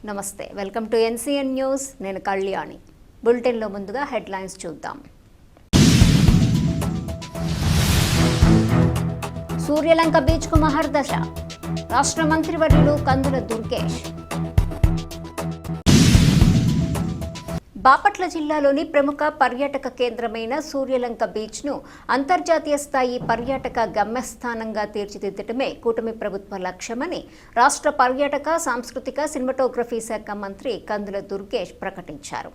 నమస్తే, welcome to NCN news. నేను కళ్యాణి. బులెటిన్లో ముందుగా హెడ్లైన్స్ చూద్దాం. సూర్యలంక బీచ్కు మహర్దశ. రాష్ట్ర మంత్రివర్యులు కందుల దుర్గేష్. బాపట్ల జిల్లాలోని ప్రముఖ పర్యాటక కేంద్రమైన సూర్యలంక బీచ్ను అంతర్జాతీయ స్థాయి పర్యాటక గమ్యస్థానంగా తీర్చిదిద్దటమే కూటమి ప్రభుత్వ లక్ష్యమని రాష్ట్ర పర్యాటక, సాంస్కృతిక, సినిమాటోగ్రఫీ శాఖ మంత్రి కందుల దుర్గేష్ ప్రకటించారు.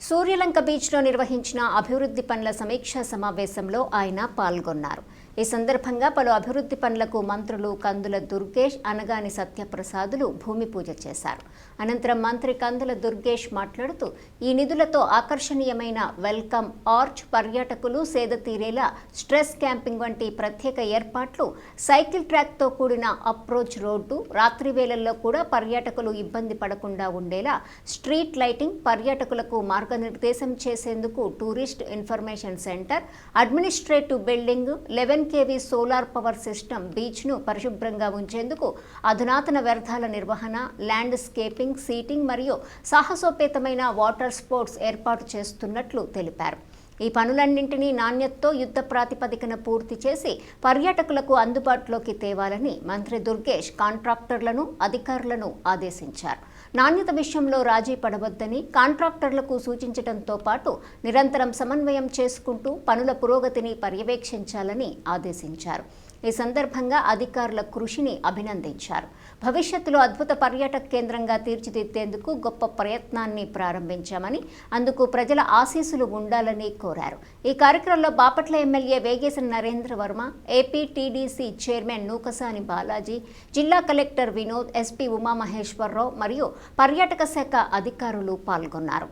సూర్యలంక బీచ్లో నిర్వహించిన అభివృద్ధి పనుల సమీక్షా సమావేశంలో ఆయన పాల్గొన్నారు. ఈ సందర్భంగా పలు అభివృద్ధి పనులకు మంత్రులు కందుల దుర్గేష్, అనగాని సత్యప్రసాదులు భూమి పూజ చేశారు. అనంతరం మంత్రి కందుల దుర్గేష్ మాట్లాడుతూ ఈ నిధులతో ఆకర్షణీయమైన వెల్కమ్ ఆర్చ్, పర్యాటకులు సేద తీరేలా స్ట్రెస్ క్యాంపింగ్ వంటి ప్రత్యేక ఏర్పాట్లు, సైకిల్ ట్రాక్తో కూడిన అప్రోచ్ రోడ్డు, రాత్రి వేళల్లో కూడా పర్యాటకులు ఇబ్బంది పడకుండా ఉండేలా స్ట్రీట్ లైటింగ్, పర్యాటకులకు మార్గనిర్దేశం చేసేందుకు tourist information centre, administrative building, 11 kV solar power system, బీచ్ను పరిశుభ్రంగా ఉంచేందుకు అధునాతన వ్యర్థాల నిర్వహణ, ల్యాండ్స్కేపింగ్, సీటింగ్ మరియు సాహసోపేతమైన వాటర్ స్పోర్ట్స్ ఏర్పాటు చేస్తున్నట్లు తెలిపారు. ఈ పనులన్నింటినీ నాణ్యతతో యుద్ధ ప్రాతిపదికన పూర్తి చేసి పర్యాటకులకు అందుబాటులోకి తేవాలని మంత్రి దుర్గేష్ కాంట్రాక్టర్లను, అధికారులను ఆదేశించారు. నాణ్యత విషయంలో రాజీ పడవద్దని కాంట్రాక్టర్లకు సూచించడంతో పాటు నిరంతరం సమన్వయం చేసుకుంటూ పనుల పురోగతిని పర్యవేక్షించాలని ఆదేశించారు. ఈ సందర్భంగా అధికారుల కృషిని అభినందించారు. భవిష్యత్తులో అద్భుత పర్యాటక కేంద్రంగా తీర్చిదిద్దేందుకు గొప్ప ప్రయత్నాన్ని ప్రారంభించామని, అందుకు ప్రజల ఆశీస్సులు ఉండాలని కోరారు. ఈ కార్యక్రమంలో Bapatla MLA Vegeshwara Narendra Varma, AP TDC chairman Nookasani Balaji, జిల్లా కలెక్టర్ వినోద్, ఎస్పీ ఉమామహేశ్వరరావు మరియు పర్యాటక శాఖ అధికారులు పాల్గొన్నారు.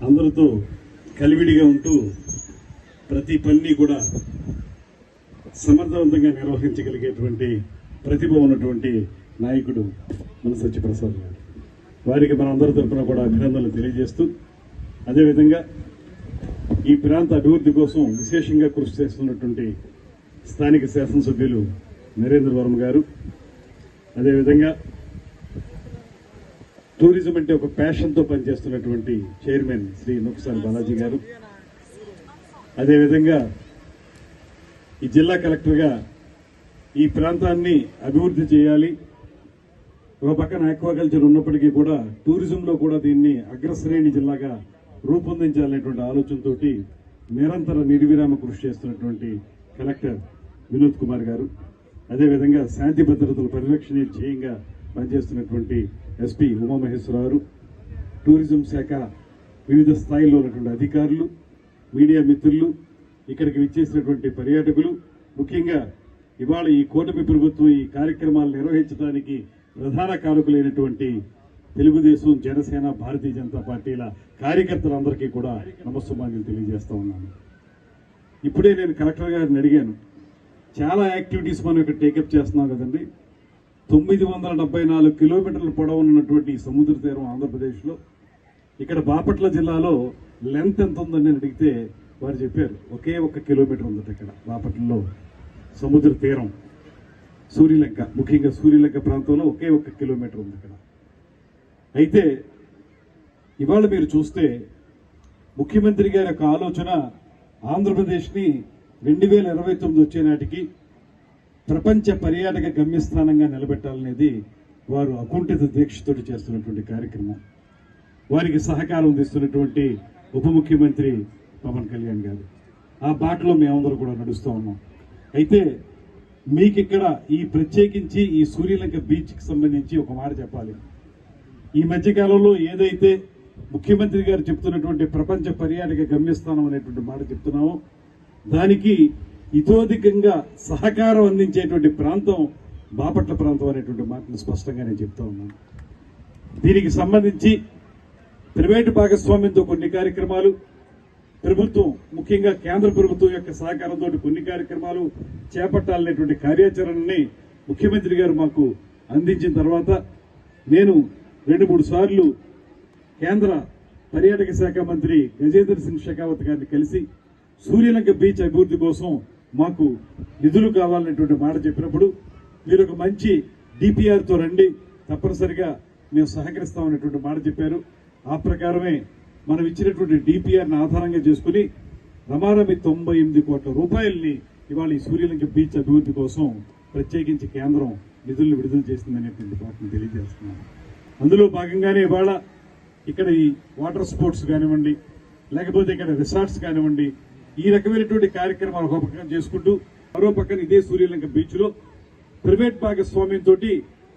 అందరితో కలివిడిగా ఉంటూ ప్రతి పని కూడా సమర్థవంతంగా నిర్వహించగలిగేటువంటి ప్రతిభ ఉన్నటువంటి నాయకుడు మన సత్యప్రసాద్ గారు. వారికి మన అందరి తరఫున కూడా అభినందనలు తెలియజేస్తూ, అదేవిధంగా ఈ ప్రాంత అభివృద్ధి కోసం విశేషంగా కృషి చేస్తున్నటువంటి స్థానిక శాసనసభ్యులు నరేంద్ర వర్మ గారు, అదేవిధంగా టూరిజం అంటే ఒక ప్యాషన్తో పనిచేస్తున్నటువంటి చైర్మన్ శ్రీ నూకసాని బాలాజీ గారు, అదేవిధంగా ఈ జిల్లా కలెక్టర్గా ఈ ప్రాంతాన్ని అభివృద్ధి చేయాలి, ఒక పక్కన ఆక్వాకల్చర్ ఉన్నప్పటికీ కూడా టూరిజంలో కూడా దీన్ని అగ్రశ్రేణి జిల్లాగా రూపొందించాలనేటువంటి ఆలోచనతో నిరంతర నిర్విరామ కృషి చేస్తున్నటువంటి కలెక్టర్ వినోద్ కుమార్ గారు, అదేవిధంగా శాంతి భద్రతల పరిరక్షణ ధ్యేయంగా పనిచేస్తున్నటువంటి ఎస్పీ ఉమామహేశ్వరరావు, టూరిజం శాఖ వివిధ స్థాయిలో ఉన్నటువంటి అధికారులు, మీడియా మిత్రులు, ఇక్కడికి విచ్చేసినటువంటి పర్యాటకులు, ముఖ్యంగా ఇవాళ ఈ కూటమి ప్రభుత్వం ఈ కార్యక్రమాలు నిర్వహించడానికి ప్రధాన కారకులైనటువంటి తెలుగుదేశం, జనసేన, భారతీయ జనతా పార్టీల కార్యకర్తలందరికీ కూడా నమస్సుమాన్యులు తెలియజేస్తా ఉన్నాను. ఇప్పుడే నేను కలెక్టర్ గారిని అడిగాను, చాలా యాక్టివిటీస్ మనం ఇక్కడ టేకప్ చేస్తున్నాం కదండి. 974 కిలోమీటర్ల పొడవున్నటువంటి సముద్ర తీరం ఆంధ్రప్రదేశ్లో, ఇక్కడ బాపట్ల జిల్లాలో లెంత్ ఎంత ఉందని నేను అడిగితే వారు చెప్పారు, ఒకే 1 కిలోమీటర్ ఉందట ఇక్కడ బాపట్లలో సముద్ర తీరం. సూర్యలంక, ముఖ్యంగా సూర్యలంక ప్రాంతంలో ఒకే 1 కిలోమీటర్ ఉంది ఇక్కడ. అయితే ఇవాళ మీరు చూస్తే ముఖ్యమంత్రి గారి యొక్క ఆలోచన ఆంధ్రప్రదేశ్ని 2029 వచ్చే నాటికి ప్రపంచ పర్యాటక గమ్యస్థానంగా నిలబెట్టాలనేది వారు అకుంఠిత దీక్షతోటి చేస్తున్నటువంటి కార్యక్రమం. వారికి సహకారం అందిస్తున్నటువంటి ఉప ముఖ్యమంత్రి పవన్ కళ్యాణ్ గారు, ఆ బాటలో మేమందరూ కూడా నడుస్తూ ఉన్నాం. అయితే మీకు ఇక్కడ ఈ ప్రత్యేకించి ఈ సూర్యలంక బీచ్కి సంబంధించి ఒక మాట చెప్పాలి. ఈ మధ్యకాలంలో ఏదైతే ముఖ్యమంత్రి గారు చెప్తున్నటువంటి ప్రపంచ పర్యాటక గమ్యస్థానం అనేటువంటి మాట చెప్తున్నామో, దానికి ఇతోధికంగా సహకారం అందించేటువంటి ప్రాంతం బాపట్ల ప్రాంతం అనేటువంటి మాటను స్పష్టంగా నేను చెప్తా ఉన్నాను. దీనికి సంబంధించి ప్రైవేటు భాగస్వామ్యంతో కొన్ని కార్యక్రమాలు, ప్రభుత్వం ముఖ్యంగా కేంద్ర ప్రభుత్వం యొక్క సహకారంతో కొన్ని కార్యక్రమాలు చేపట్టాలనేటువంటి కార్యాచరణని ముఖ్యమంత్రి గారు మాకు అందించిన తర్వాత నేను 2-3 సార్లు కేంద్ర పర్యాటక శాఖ మంత్రి గజేంద్ర సింగ్ షెకావత్ గారిని కలిసి సూర్యలంక బీచ్ అభివృద్ధి కోసం మాకు నిధులు కావాలనేటువంటి మాట చెప్పినప్పుడు, మీరు ఒక మంచి డిపిఆర్తో రండి, తప్పనిసరిగా మేము సహకరిస్తామనేటువంటి మాట చెప్పారు. ఆ ప్రకారమే మనం ఇచ్చినటువంటి డిపిఆర్ని ఆధారంగా చేసుకుని రమారమి 98 కోట్ల రూపాయల్ని ఇవాళ ఈ సూర్యలంక బీచ్ అభివృద్ధి కోసం ప్రత్యేకించి కేంద్రం నిధులను విడుదల చేసిందనేటువంటి వాటిని తెలియజేస్తున్నాను. అందులో భాగంగానే ఇవాళ ఇక్కడ ఈ వాటర్ స్పోర్ట్స్ కానివ్వండి, లేకపోతే ఇక్కడ రిసార్ట్స్ కానివ్వండి, ఈ రకమైనటువంటి కార్యక్రమాలు ఒక పక్కన చేసుకుంటూ మరో పక్కన ఇదే సూర్యలంక బీచ్ లో ప్రైవేట్ భాగస్వామ్యంతో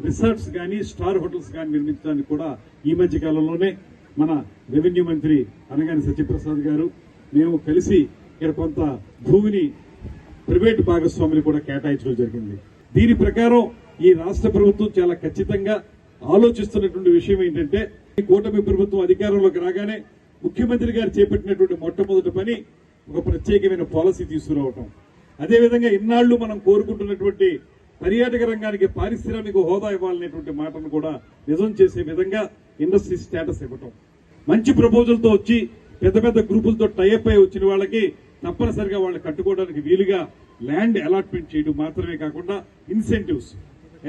రిసార్ట్స్ కానీ స్టార్ హోటల్స్ కానీ నిర్మించడానికి కూడా ఈ మధ్య కాలంలోనే మన రెవెన్యూ మంత్రి అనగాని సత్యప్రసాద్ గారు మేము కలిసి ఇక్కడ కొంత భూమిని ప్రైవేట్ భాగస్వాములు కూడా కేటాయించడం జరిగింది. దీని ప్రకారం ఈ రాష్ట్ర ప్రభుత్వం చాలా ఖచ్చితంగా ఆలోచిస్తున్నటువంటి విషయం ఏంటంటే, ఈ కూటమి ప్రభుత్వం అధికారంలోకి రాగానే ముఖ్యమంత్రి గారు చేపట్టినటువంటి మొట్టమొదటి పని ఒక ప్రత్యేకమైన పాలసీ తీసుకురావటం. అదేవిధంగా ఇన్నాళ్లు మనం కోరుకుంటున్నటువంటి పర్యాటక రంగానికి పారిశ్రామిక హోదా ఇవ్వాలనేటువంటి మాటను కూడా నిజం చేసే విధంగా ఇండస్ట్రీ స్టేటస్ ఇవ్వటం. మంచి ప్రపోజల్తో వచ్చి పెద్ద పెద్ద గ్రూపులతో టైఅప్ అయి వచ్చిన వాళ్ళకి తప్పనిసరిగా వాళ్ళు కట్టుకోవడానికి వీలుగా ల్యాండ్ అలాట్మెంట్ చేయడం మాత్రమే కాకుండా ఇన్సెంటివ్స్,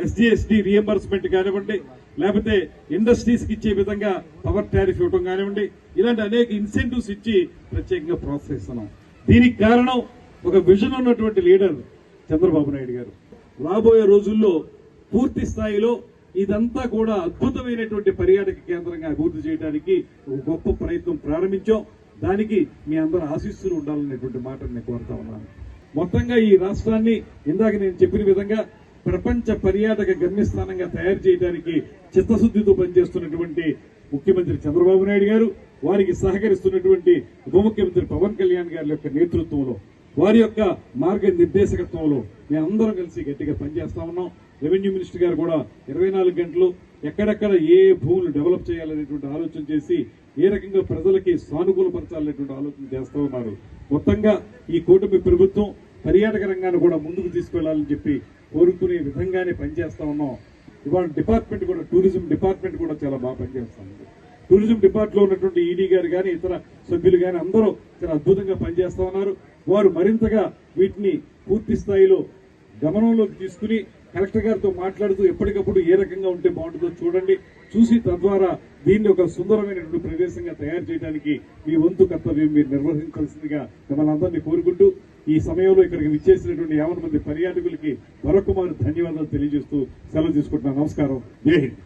ఎస్జిఎస్డి రియంబర్స్మెంట్ కానివ్వండి, లేకపోతే ఇండస్ట్రీస్ కి ఇచ్చే విధంగా పవర్ టారిఫ్ ఇవ్వడం కానివ్వండి, ఇలాంటి అనేక ఇన్సెంటివ్స్ ఇచ్చి ప్రత్యేకంగా ప్రోత్సహిస్తున్నాం. దీనికి కారణం ఒక విజన్ ఉన్నటువంటి లీడర్ చంద్రబాబు నాయుడు గారు. రాబోయే రోజుల్లో పూర్తి స్థాయిలో ఇదంతా కూడా అద్భుతమైనటువంటి పర్యాటక కేంద్రంగా అభివృద్ధి చేయడానికి ఒక గొప్ప ప్రయత్నం ప్రారంభించాం. దానికి మీ అందరూ ఆశీస్సులు ఉండాలనేటువంటి మాట నేను కోరుతా ఉన్నాను. మొత్తంగా ఈ రాష్ట్రాన్ని ఇందాక నేను చెప్పిన విధంగా ప్రపంచ పర్యాటక గమ్యస్థానంగా తయారు చేయడానికి చిత్తశుద్ధితో పనిచేస్తున్నటువంటి ముఖ్యమంత్రి చంద్రబాబు నాయుడు గారు, వారికి సహకరిస్తున్నటువంటి ఉప ముఖ్యమంత్రి పవన్ కళ్యాణ్ గారి యొక్క నేతృత్వంలో, వారి యొక్క మార్గ నిర్దేశకత్వంలో మేమందరం కలిసి గట్టిగా పనిచేస్తా ఉన్నాం. రెవెన్యూ మినిస్టర్ గారు కూడా 24 గంటలు ఎక్కడెక్కడ ఏ భూములు డెవలప్ చేయాలనేటువంటి ఆలోచన చేసి ఏ రకంగా ప్రజలకి సానుకూలపరచాలనేటువంటి ఆలోచన చేస్తూ ఉన్నారు. మొత్తంగా ఈ కూటమి ప్రభుత్వం పర్యాటక రంగాన్ని కూడా ముందుకు తీసుకెళ్లాలని చెప్పి కోరుకునే విధంగానే పనిచేస్తా ఉన్నాం. ఇవాళ డిపార్ట్మెంట్ కూడా, టూరిజం డిపార్ట్మెంట్ కూడా చాలా బాగా పనిచేస్తా ఉంది. టూరిజం డిపార్ట్మెంట్ లో ఉన్నటువంటి ఈడీ గారు కానీ ఇతర సభ్యులు కానీ అందరూ చాలా అద్భుతంగా పనిచేస్తా ఉన్నారు. వారు మరింతగా వీటిని పూర్తి స్థాయిలో గమనంలోకి తీసుకుని కలెక్టర్ గారితో మాట్లాడుతూ ఎప్పటికప్పుడు ఏ రకంగా ఉంటే బాగుంటుందో చూడండి, చూసి తద్వారా దీన్ని ఒక సుందరమైనటువంటి ప్రదేశంగా తయారు చేయడానికి మీ వంతు కర్తవ్యం మీరు నిర్వహించాల్సిందిగా మిమ్మల్ని అందరినీ కోరుకుంటూ ఈ సమయంలో ఇక్కడికి విచ్చేసినటువంటి 50 మంది పర్యాటకులకి మరొక మారు ధన్యవాదాలు తెలియజేస్తూ సెలవు తీసుకుంటున్నాను. నమస్కారం. జై హింద్.